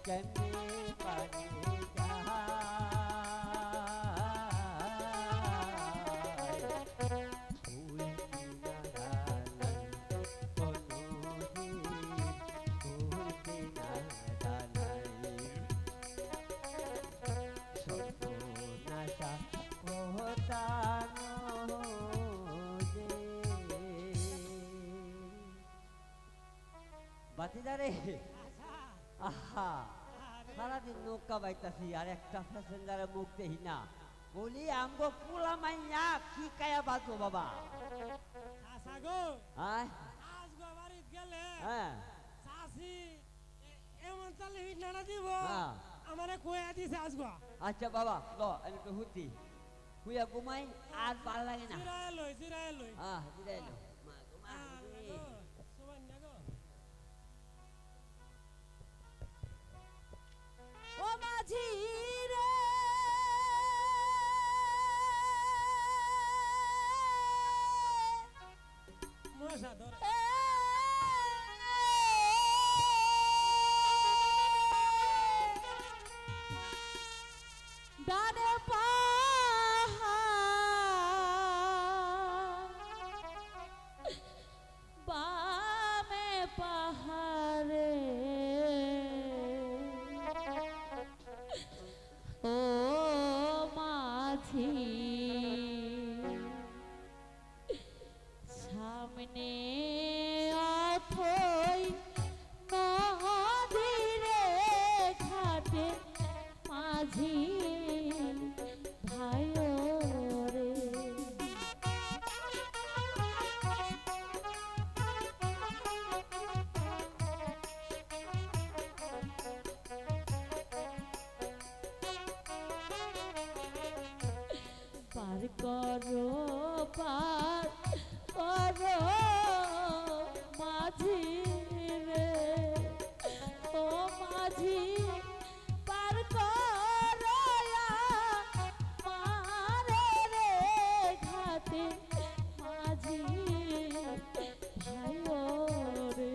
কেমনে পারে বাতিদারে আহা সারাদিন নৌকা বাইতাছি আর একটা প্যাসেঞ্জারের মুখ দেখি না বলি আমগো পোলা মাইয়া কি কায়া বাঁচবো বাবা আজগো বাড়িতে গেলে হ্যাঁ চাষি এমন চালে নানা দিব হ্যাঁ আমারে কইয়া দিছে আজগো আচ্ছা বাবা লো আমি তো হুতি হুইয়া ঘুমাই আর ভাল লাগে না জিরায় লই হ্যাঁ জিরায় লো মা ঘুমা সুবহান গো ও মাঝি রে মশা ধর ডানে বামে পাহাড়ে ও মাঝি সামনে অথই নদীরে ঘাটে মাঝি ভাই রে পার করো পার করো মাঝি রে ও মাঝি পার করো মারে রে ঘাটে মাঝি ভাই রে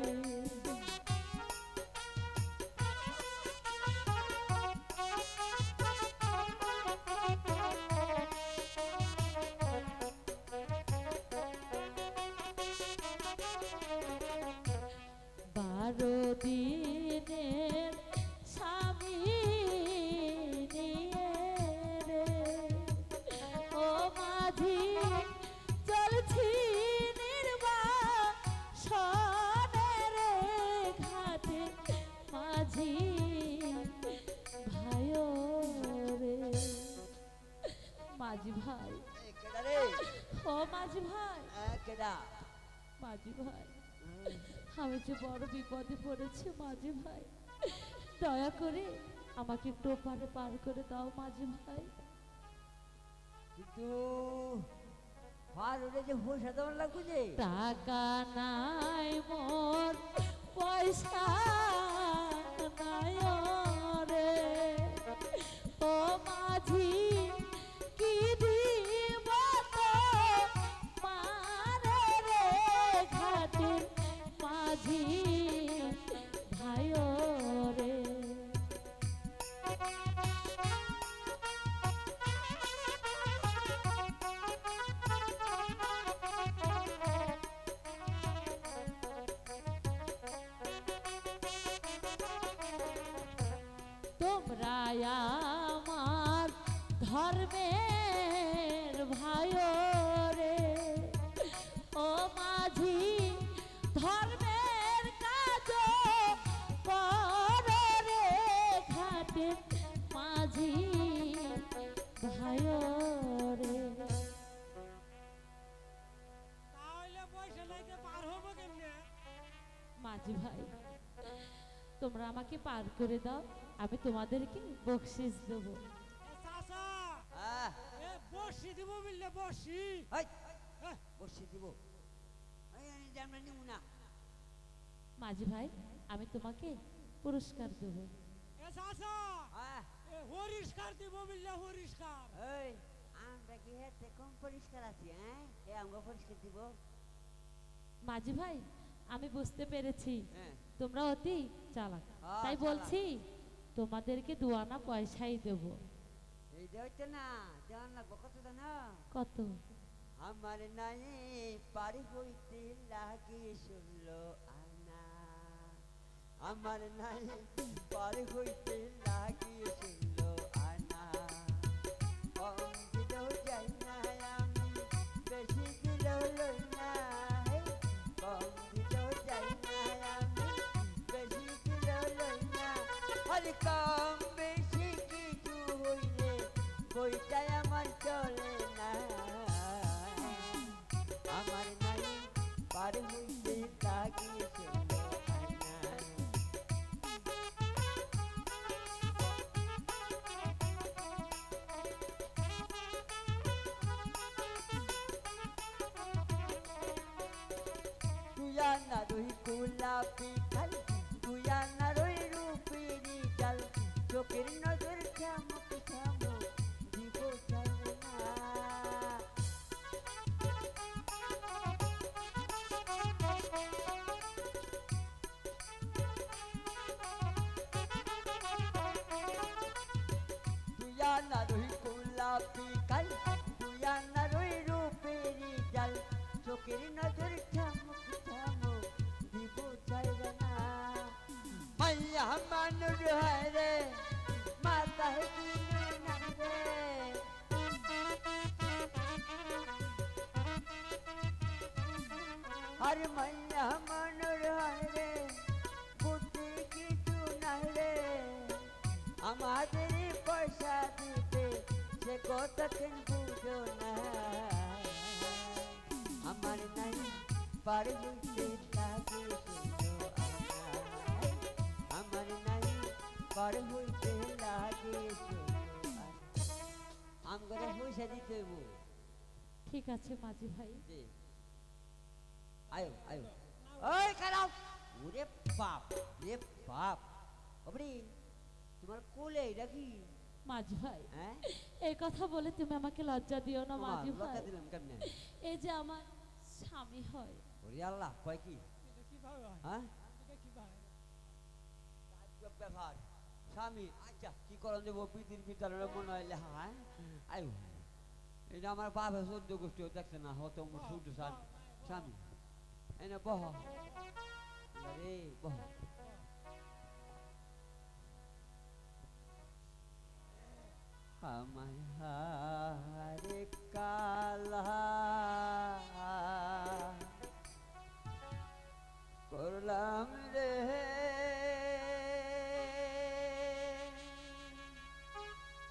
বারো দিনের স্বামী নিয়ে রে ও মাঝি চলছি নির্বাসনে রে ঘাটে মাঝি ভাই রে মাঝি ভাই কেডা রে ও মাঝি ভাই কেডা মাঝি ভাই আমি যে বড় বিপদে পড়েছি মাঝি ভাই দয়া করে আমাকে একটু ওপারে পার করে দাও মাঝি ভাই কিন্তু পার হলে যে পয়সা দেওয়ার লাগবে যে টাকা নাই মোর পয়সা নাই রে ও মাঝি কি দিব তো মারে রে ঘাটে মাঝি ভাই রে তোমরা আমার ধর্মের ভাই রে ও মাঝি ধর্মের কাজ করো রে ঘাটে মাঝি ভাই রে তাহলে পয়সা লাইতে পার হবো কেমনে মাঝি ভাই তোমরা আমাকে পার করে দাও আমি তোমাদেরকে বকশিস দেবো চাচা আহ এ বসি দিব বললে বসি হাই বসে দিব আমরা নিব না মাঝি ভাই আমি তোমাকে পুরস্কার দেবো এ চাচা আহ এ হরিষ্কার দিব বললে হরিষ্কার এই আমরা কি হেতে কম পরিষ্কার আছি হ্যাঁ এ আমরা পরিষ্কার দিব মাঝি ভাই আমি বুঝতে পেরেছি হ্যাঁ তোমরা অতি চালাক হ্যাঁ, তাই চালাক। বলছি তোমাদেরকে 2 আনা পয়সাই দেব। এইটা হইতে না দেওয়ান লাগবো কত জানো? কত? আমার নাই পারি হইতে লাগে 16 আনা, আমার নাই পারি হইতে লাগে 16 আনা। কম দিলেও যাই না আমি, বেশি দিলেও লই না, কম দিলেও যাই না আমি, বেশি দিলেও লই না। আরে কম বেশি কিছু হইলে বইটাই আমার চলে না, আমার নাই পার হইতে লাগে 16 আনা। তুই আনা রই গোলাপি খাল, তুই আনা রই রূপেরি ডাল, চোখের নজর ঠামক ঠামক দিব চাই না। তুই আনা রই গোলাপি কাল, তুই আনা রই রূপেরি ডাল, চোখের নজর ঠামক ঠামক দিব চাই না। মাইয়া মানুষ হয় রে, মাথায় দিলে না রে, আর মাইয়া মানুষ হয় রে, বুদ্ধি কিছু নাই রে, আমাদের পয়সা দিতে সে কথা কেন বুঝো না। আমার নাই পার হইতে লাগে 16 আনা, আমার নাই পার হইতে লাগে 16 আনা। আম করে পয়সা দিতে হইব। ঠিক আছে মাঝি ভাই। দে। আয়ো আয়ো, ওই খারাপ, ওরে বাপ রে বাপ, ওবড়ি তোমার কোলে এটা কি? মাঝি ভাই, হ্যাঁ এই কথা বলে তুমি আমাকে লজ্জা দিও না মাঝি ভাই। লজ্জা দিলাম কেমনে? এই যে আমার স্বামী হয়। ওরে আল্লাহ, কয় কি? এটা কিভাবে হয়? হ্যাঁ এটা কিভাবে? তাজ্জব ব্যাপার। স্বামী, আচ্ছা কি করন দেবো পৃথিবীর ভিতরে মনে হয় লেখা, হ্যাঁ আয়ো, এটা আমার বাপে 14 গোষ্ঠীও দেখছে না, হত ছোট স্বামী। এনে বহ রে, বহ। আমায় হারে কালা করলাম রে,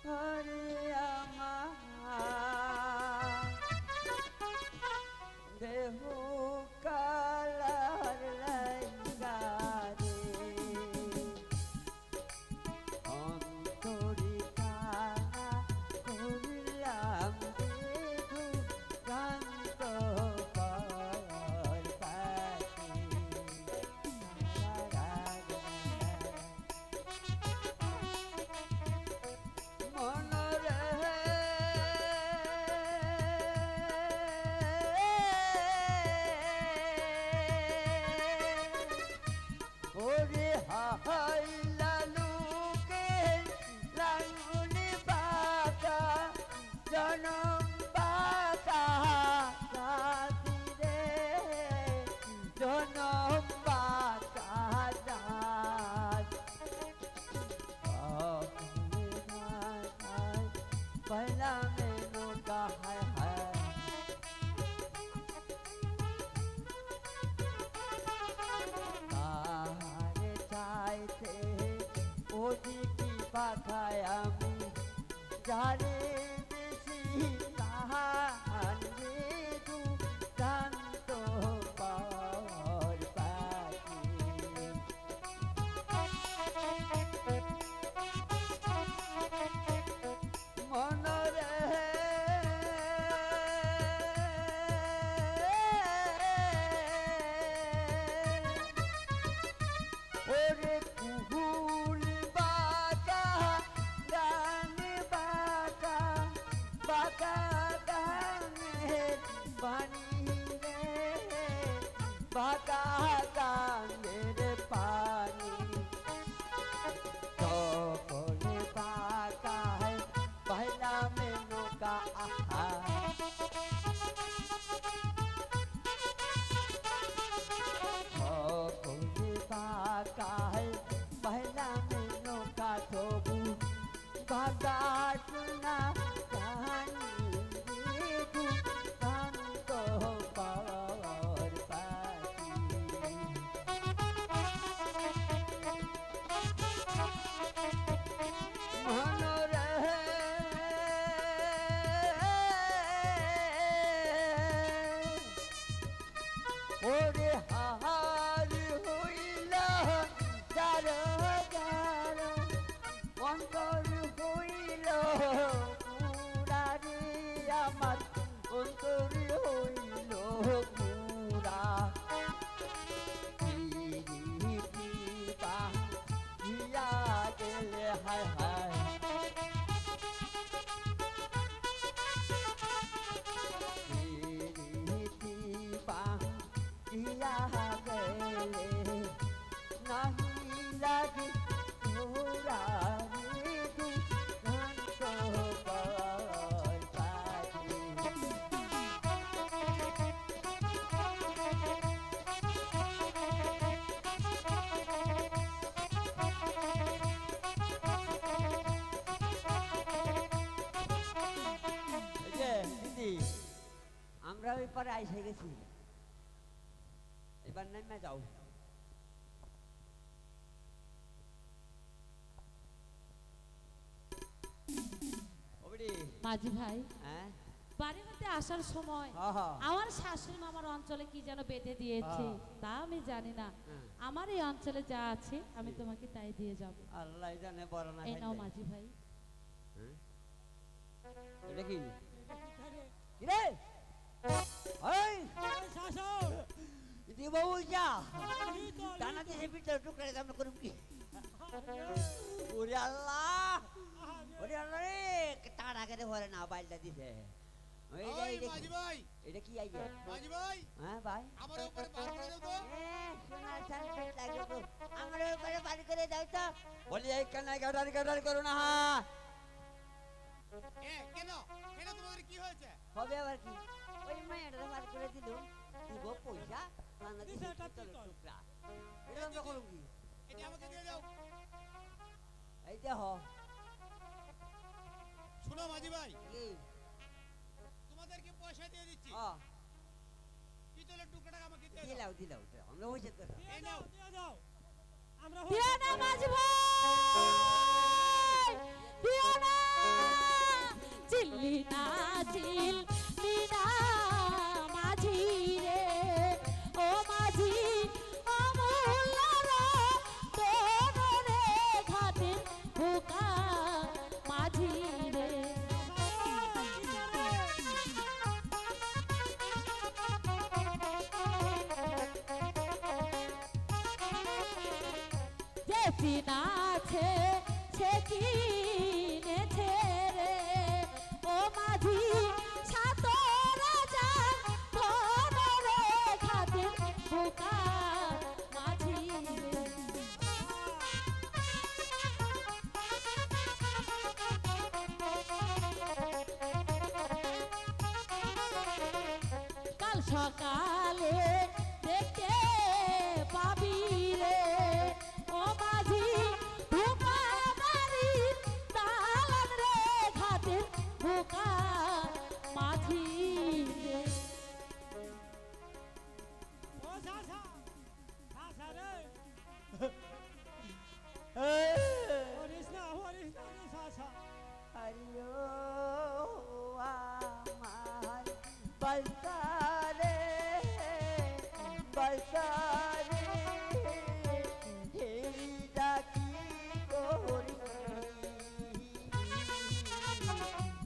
হরে আমার দেহ কালার লাইগারে, অন্তরি কানা করিলাম দেহু গান্ত পর পাখি। মনরে ওরে হাইলা লুকে লাঙুনি বাঁকা, জনম বাঁকা জাতি রে, জনম বাঁকা জাত। पहला मैनू का है तारे चाहते ओदी की पाखाय आमी जारे देसी कहान रे तू शांतो पार पाकी। মনরে ওরে কুহুল বাজা গান বাজা হায় হায় রীতি বাঁধিয়া গেলে নাহি লাগে ঘোরানি দুরন্ত বরবাদি। এই যে দিদি আমরা ওই পারে আইসে গেছি, এবার নেমে যাও। ওবড়ি মাঝি ভাই, হ্যাঁ বাড়ির মধ্যে আসার সময় আহা আমার শাশুড়ি মামার অঞ্চলে কি যেন বেঁধে দিয়েছে, তা আমি জানি না। হ্যাঁ। আমার এই অঞ্চলে যা আছে আমি তোমাকে তাই দিয়ে যাব। আল্লাহ জানে বড় না এই নাও খাইলে। মাঝি ভাই। হ্যাঁ? এটা কি আরে, কি রে ওই ওই শাসক, দি বাবু যা লিতো, দানা লিতো। দিয়ে ভিতরে টুকরে দাম করুম কি আরে, ওরে আল্লাহ আরে, ওরে আল্লাহ রে তার আগে ধরে না বাইলটা দিছে এইটা ওই এইটা মাঝি কি? ভাই, এটা কি আইছে মাঝি ভাই, হ্যাঁ ভাই আমার উপরে বার করে দাও তো। সোনার সানসেট লাগে তো আমার উপরে বাড়ি করে দাও তো বলি এই কানাই গাড়ারি করো না হ্যাঁ কেন কেন তোমাদের কি হয়েছে? হবে আবার কি ওই মায়েরা বার করে দিল দিব পয়সা বাংলাদেশে দিছে একটা পিতলের পিতল। টুকরা এটা আমরা করুম কি এটা আমাকে দিয়ে দাও। এই দেহ শোনো মাঝি ভাই, কি তোমাদেরকে পয়সা দিয়ে দিচ্ছি, ও পিতলের টুকরাটা আমাকে দিয়ে দাও। দিলাও দিলাও আমরা হইছে তো দিয়ে এই দাও, নাও। দিয়ে দাও। আমরা দিও না মাঝি ভাই, দিও না, চিল্লি না চিল্লি না মাঝি রে, ও মাঝি অমূল্য তোর রে ঘাটের বোকা মাঝি রে। যে চিনাছে সে কিনেছে রে, ও মাঝি সাতরা যান ধর রে ঘাটের বোকা মাঝি রে। কাল সকালে দেখতে পাবি রে, ও মাঝি ঢোকা বাড়ি দালান রে ঘাটের বোকা মাঝি রে। ও শাসা, শাসা রে, হরিস না রে শাসা। হরিও আমার বলতারে বলতারে হেইটা কি করি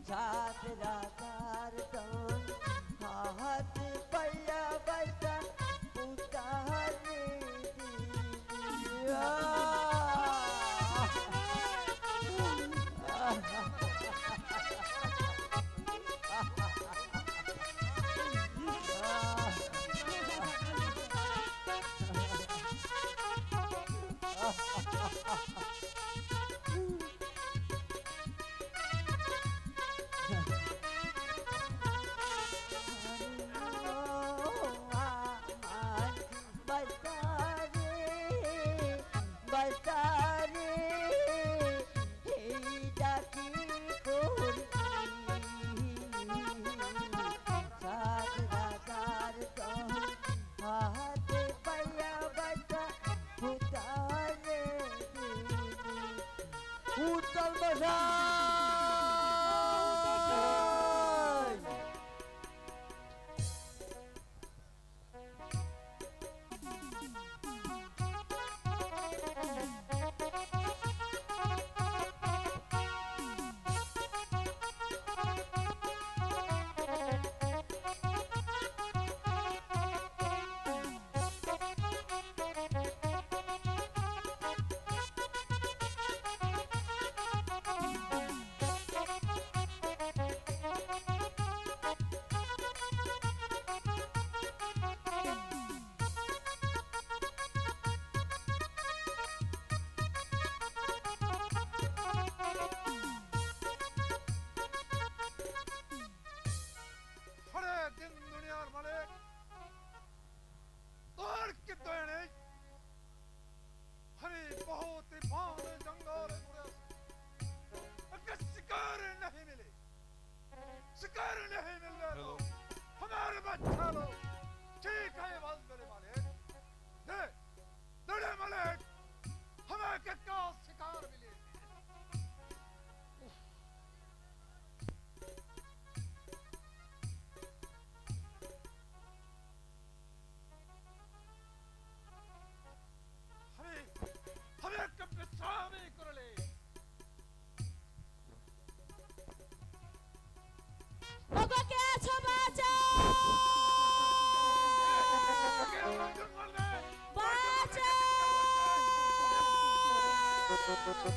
সাত রাতার তন হাত পাইয়া বাইতা উতারে দিয়া উত্তর বসাই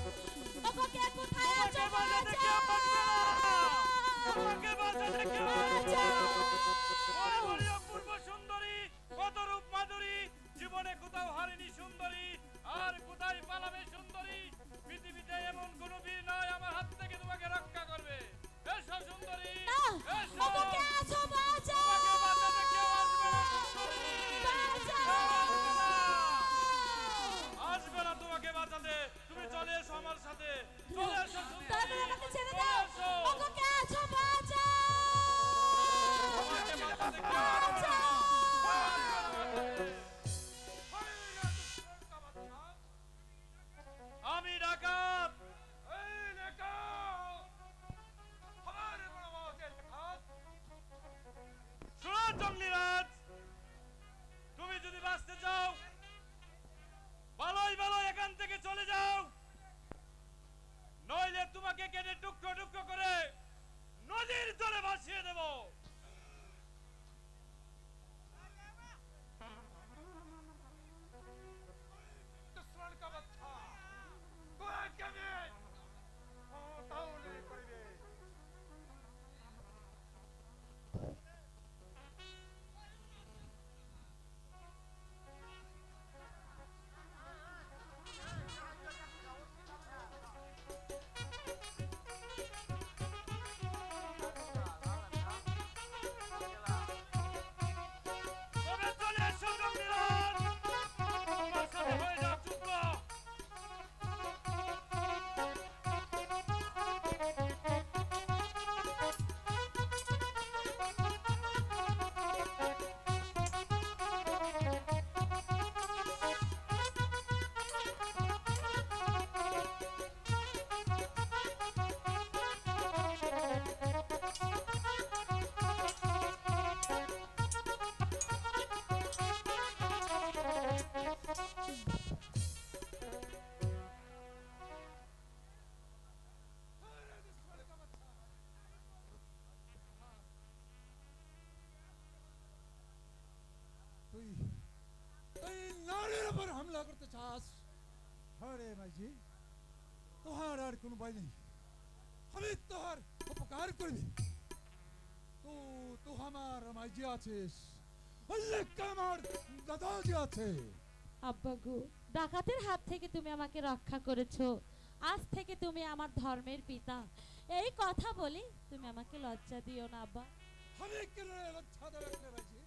ওগো কে কোথায় আছো বাঁচাতে কেউ আসবে না। আমাকে বাঁচাতে কেউ আসবে না। ওরে ওরে অপূর্ব সুন্দরী, কত রূপ মাধুরী, জীবনে কোথাও হারিনি সুন্দরী, আর কোথায় পালাবে সুন্দরী। পৃথিবীতে এমন কোন বীর নয় আমার হাত থেকে তোমাকে রক্ষা করবে। এসো সুন্দরী, এসো। ওগো কে আছো বাঁচাও তোমাকে বাঁচাতে কেউ আসবে না সুন্দরী। কেউ আসবে না। আসবে না তোমাকে বাঁচাতে। তুমি চলে এসো আমার সাথে, চলে এসো সুন্দরী। তাড়াতাড়ি আমাকে ছেড়ে দাও এসো। ওগো কে আছো বাঁচাও তোমাকে বাঁচাতে কেউ আসবে না। আমি ডাকাত। এই ডাকাত। আমার বড় বাবাকে ডাকাত। শোনো জঙ্গলিরাজ, তুমি যদি বাঁচতে চাও ভালোই ভালো এখান থেকে চলে যাও, নইলে তোমাকে কেটে টুকরো টুকরো করে নদীর জলে ভাসিয়ে দেব। তবে চলে এসো জঙ্গলিরাজ, আমার সাথে হয়ে যাও যুদ্ধ। তুই তুই নারীর উপর হামলা করতে চাস? আরে মাইজি, তোহার আর কোনো ভয় নেই। আমি তোহার উপকার করবি। তুই আমার মাইজি আছিস, আমার দাদাজি আছে। আব্বা গো, ডাকাতের হাত থেকে তুমি আমাকে রক্ষা করেছো, আজ থেকে তুমি আমার ধর্মের পিতা, এই কথা বলি তুমি আমাকে লজ্জা দিও না আব্বা। আমি কেন লজ্জা দেবে মাইজি?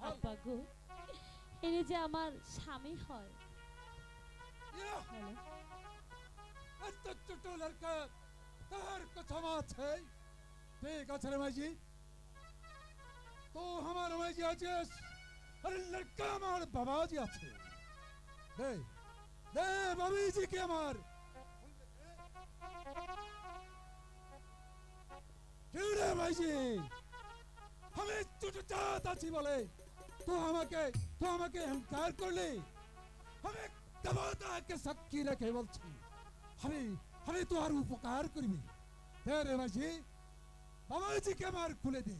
আব্বা গো, এনে যে আমার স্বামী হয়। হ্যালো, এত ছোট লড়কা তোর কথা আছে? ঠিক আছে রে মাইজি, তো আমার মাইজি আছিস, আরে লড়কা আমার বাবাজি আছে। দে দে বাবাজি কে আমার কিরে মাইজি, আমি ছোট জাত আছি বলে তো আমাকে অহংকার করলি? আমি দেবতাকে সাক্ষী রেখে বলছি, আমি তো আর উপকার করবি। হ্যাঁ রে মাঝি, বাবাজিকে আমার খুলে দে।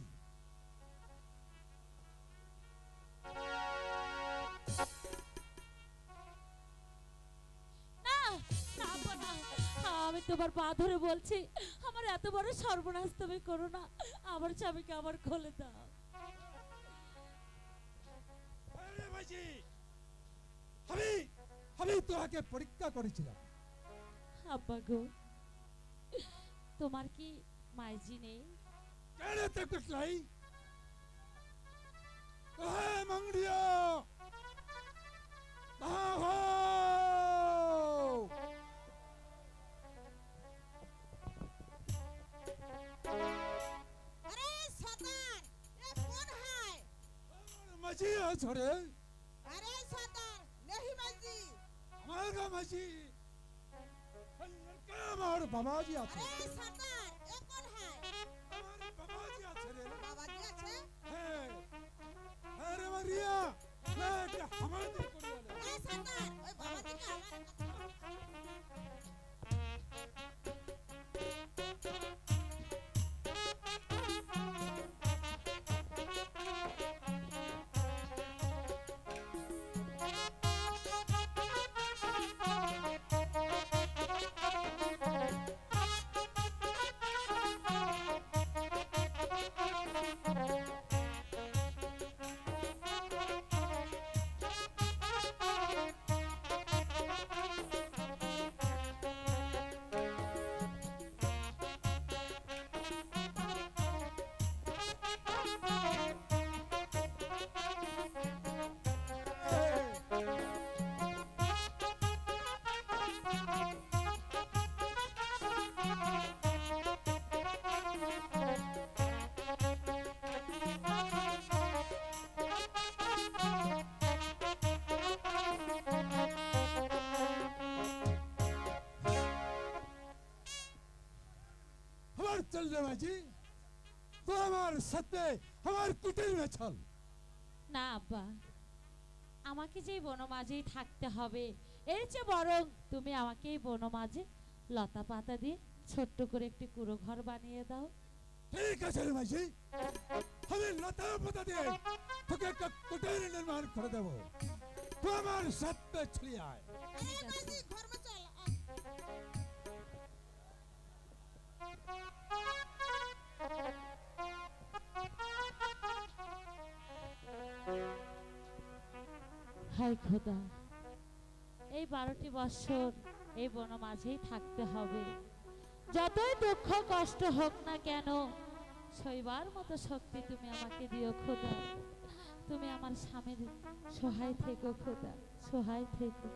না না আব্বা না, আমি তোমার পা ধরে বলছি, আমার এত বড় সর্বনাশ তুমি করো না, আমার স্বামীকে আমার খুলে দাও। আরে মাঝি, আমি তোকে পরীক্ষা করেছিলাম। আব্বা গো, তোমার কি মাইজি নেই? কেন তে কুছ নাই? ওহে मंगड़िया कहाँ हो? अरे सतार, ये कौन है? मजी है छोरे, अरे सतार, नहीं मजी। हमारा मजी लड़का हमारे बाबाजी आछे। अरे सतार, ये कौन है? हमारे बाबाजी आछे रे। बाबाजी আছে? है अरे मरिया ले हमारे को ले ए सतार, ওই বাবাজিকে আমার चल रहे जी तो हमारे साथ में हमारे कुटीर में चल না আব্বা, আমাকে যে বনমাঝেই থাকতে হবে, এর চেয়ে বরং তুমি আমাকে এই বনমাঝে লতা পাতা দিয়ে ছোট্ট করে একটি কুঁড়ো ঘর বানিয়ে দাও। ठीक है चल जी हमें लता पता दे तो क्या कुटीर निर्माण कर देवो तो हमारे साथ में चली आए अरे माजी घर में चल হায় খোদা, এই 12টি বছর এই বনমাঝেই থাকতে হবে। যতই দুঃখ কষ্ট হোক না কেন, সইবার মতো শক্তি তুমি আমাকে দিও খোদা। তুমি আমার স্বামীর সহায় থেকো খোদা, সহায় থেকো।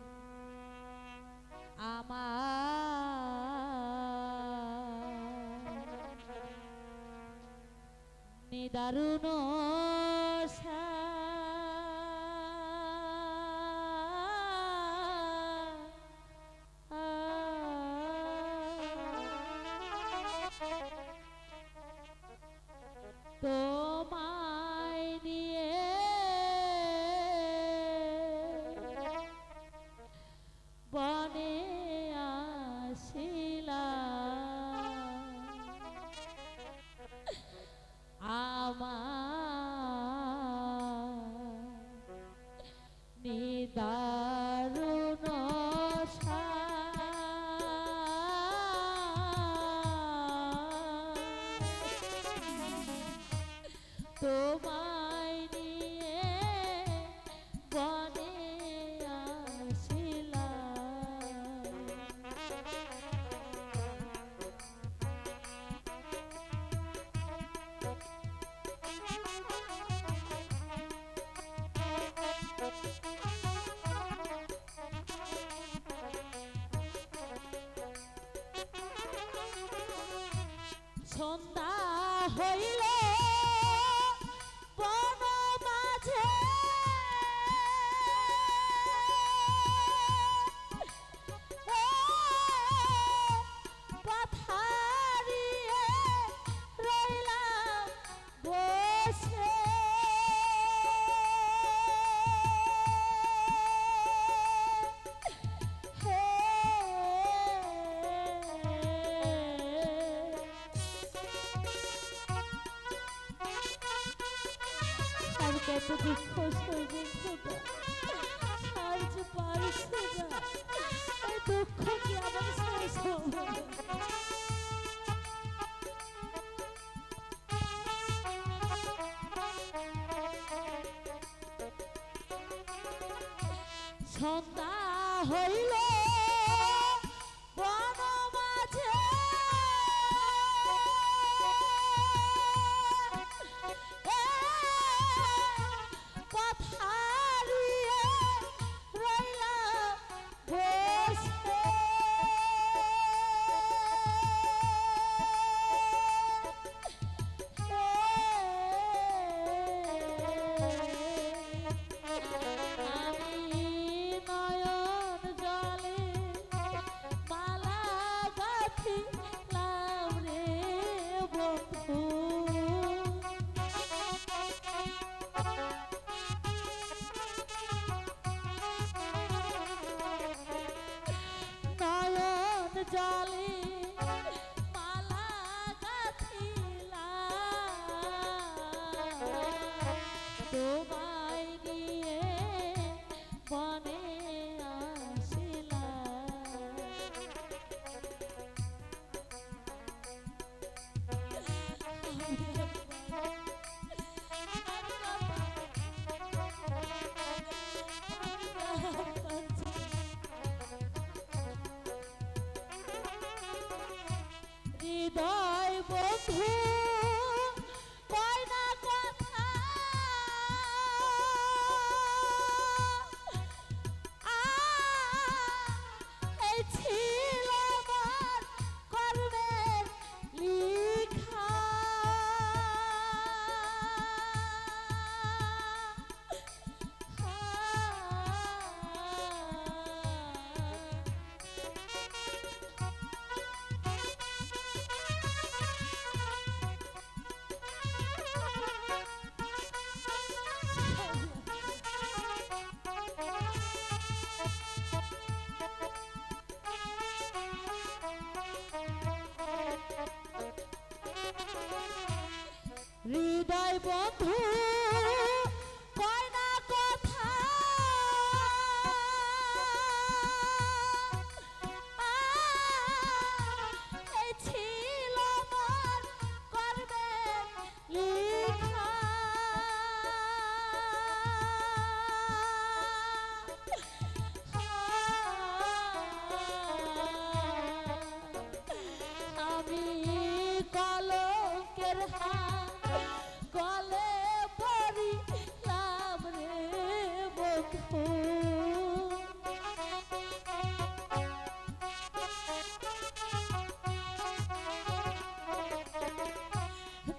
আমার নিদারুণ তোমায় নিয়ে বনে আসিলাম, আমার নিদারুণ তোমায় নিয়ে বনে আসিলাম। সন্ধ্যা হইল বন মাঝে পাথারিয়ে রইলাম বসে, আর কত দুঃখ সইব খোদা, আর যে পারছি না, এই দুঃখ কি আমার শেষ হবে? সন্ধ্যা হইল বন মাঝে পাথারিয়ে রইলাম বসে, আমি নয়ন জলে মালা গাঁথিলাম রে বন্ধু, নয়ন জলে মালা গাঁথিলাম, তোমায় নিয়ে বনে আসিলাম। হৃদয় বন্ধু কয় না কথা, এই ছিল আমার কর্মের লিখা, কয় বন্ধু কয় না কথা এই ছিল মোর করবে লিখা আমি কলঙ্কের হাত গলে পড়িলাম রে বন্ধু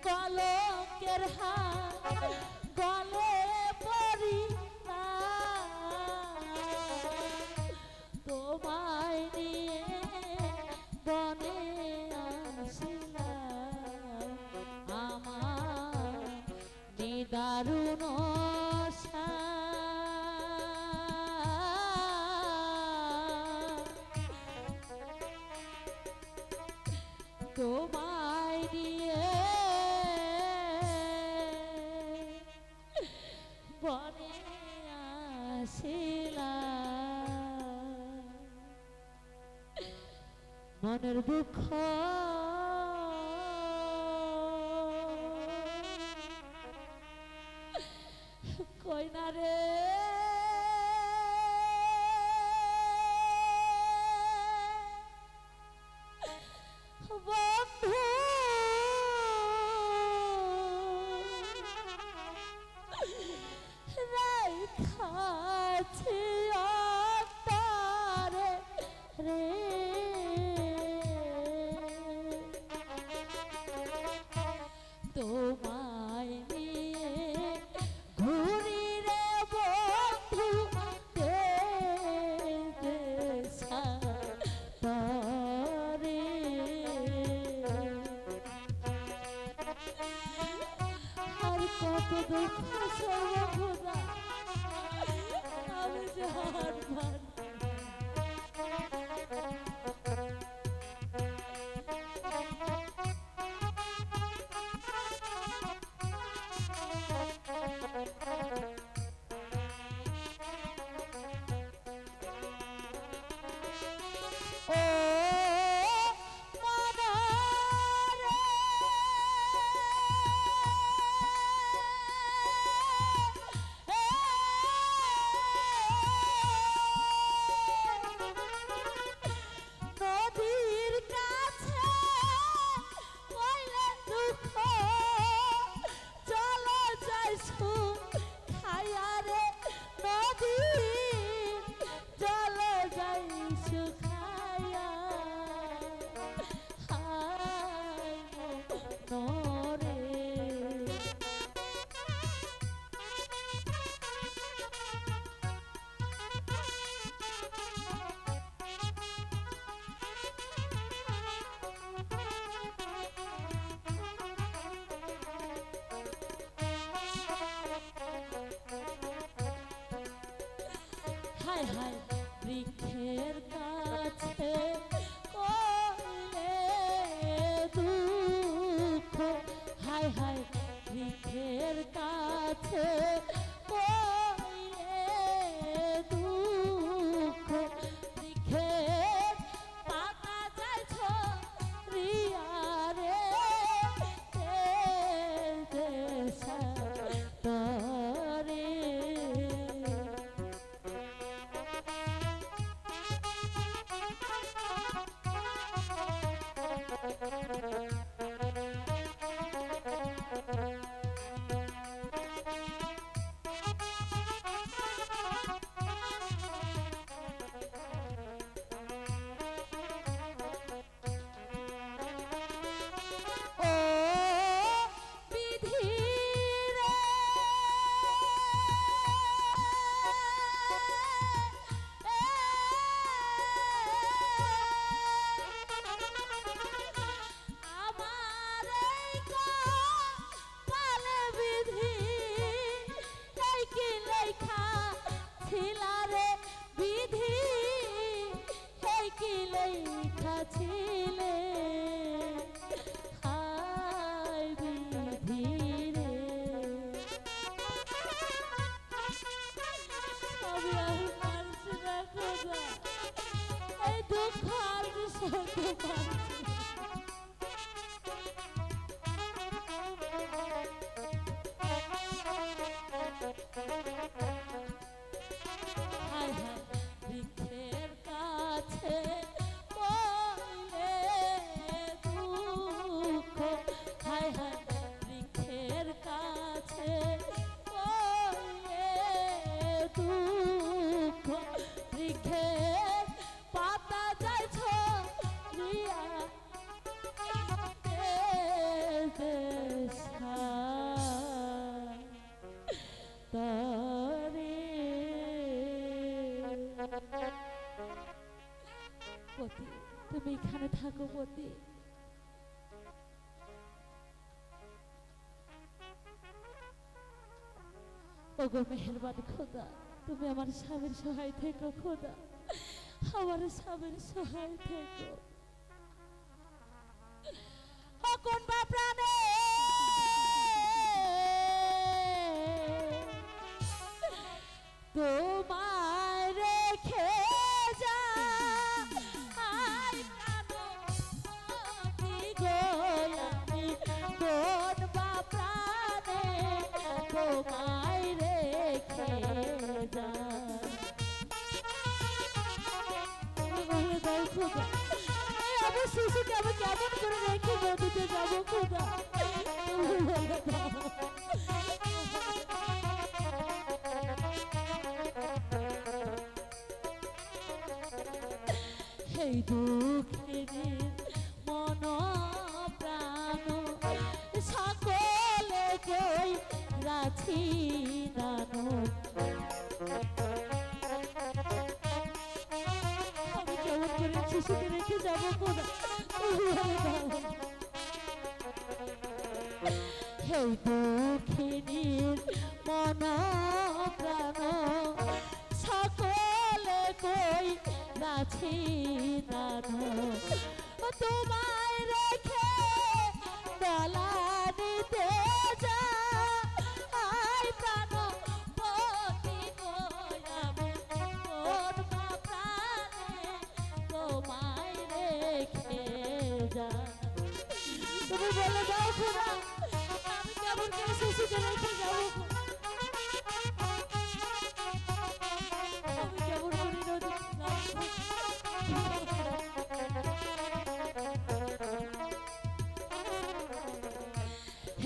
কলঙ্কের হাত গলে পড়িলাম তোমায় নিয়ে বনে আসিলাম আমার নিদারুণ তোমায় নিয়ে বনে আসিলাম মনের দুঃখ কই না রে বন্ধু রাইখাছি অন্তরে রে তোমায় নিয়ে ঘুরি রে বন্ধু দেশান্তরে আর কত দুঃখ সর্বদা আমি যে হার ও মনারে নদীর কাছে কইলে দুঃখ চলো যাইছু খাইয়া রে নদীর চলো যাইছু খাইয়া হায় মনরে হায় হায় বৃক্ষের কাছে কইলে দুঃখ হায় হায় বৃক্ষের কাছে কইলে দুঃখ বৃক্ষের পাতা যাইছ রিয়া রে দেশান্তরে হায় হায় বৃক্ষের কাছে কইলে দুঃখ, হায় হায় বৃক্ষের কাছে কইলে দুঃখ, বৃক্ষের পাতা যায় ছড়িয়া তারে পতি, তুমি এখানে থাকো পতি। ওগো মেহেরবান খোদা, তুমি আমার স্বামীর সহায় থেকো খোদা, আমার স্বামীর সহায় থেকো। ও কোন বা প্রাণে তোমায় রেখে যা আই প্রাণপতি গো, আমি কোন বা প্রাণে তোমায় রেখে যা। আমি শিশুকে আমি কেমন করে রেখে নদীতে যাবো খোদা, এই দুঃখের মন প্রাণ সকলে কই রাছি নানো, আমি কেমন করে শিশুকে রেখে যাবো খোদা। এই দুঃখিনীর মন প্রাণ সকলে কই রাছি নানো, তোমায় রেখে দলানিতে যা আই প্রাণপতি গো, আমি কোন বা প্রাণে তোমায় রেখে যা। তুমি বলে দাও খোদা, আমি কেমন করে শিশুকে রেখে যাবো, আমি কেমন করে নদীতে যাবো।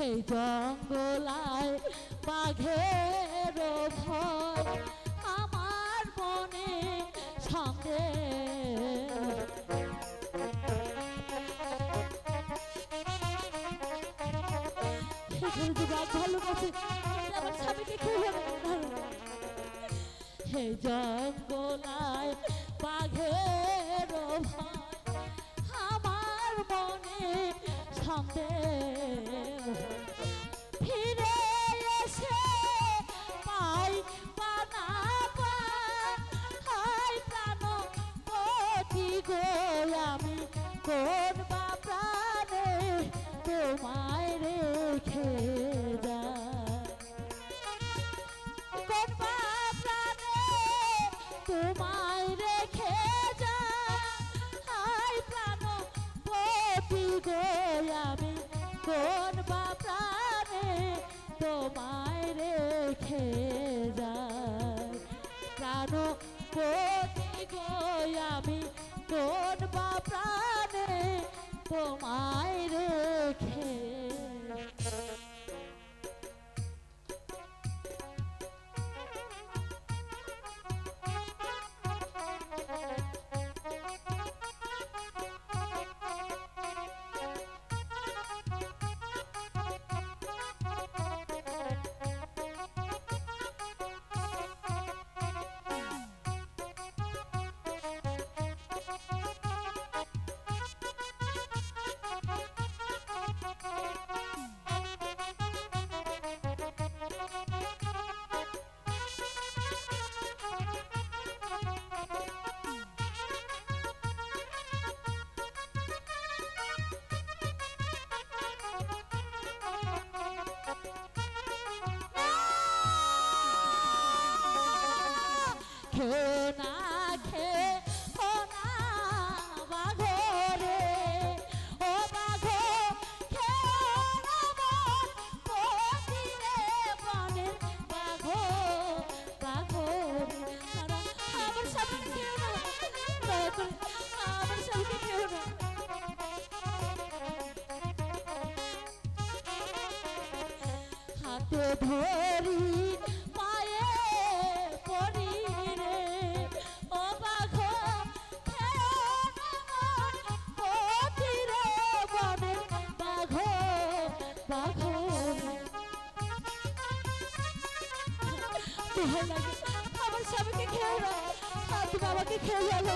এই জঙ্গলায় বাঘের ভয় আমার মনে সন্দেহ, সেখানে যে বাঘ ভালো আছে আমার স্বামীকে খেয়ে ফেলবে। হে জঙ্গলায় বাঘের ভয় আমার মনে সন্দেহ, ফিরে এসে পাই পানা পাই প্রাণপতি গো, আমি কোন বা প্রাণে তোমায় রেখে যা, কোন বা প্রাণে তোমায় রেখে যা আই প্রাণপতি গো, আমি কোন বা প্রাণে তোমায় রেখে যাই। প্রাণপতি গো, আমি কোন বা প্রাণে তোমায় রেখে। খেও না বাঘরে ধরি পায়ে পড়ি রে ও বাঘ পথিরে বনে বাঘ বাঘ আমার স্বামীকে খেয়ে না তুমি আমাকে খেয়ে গেল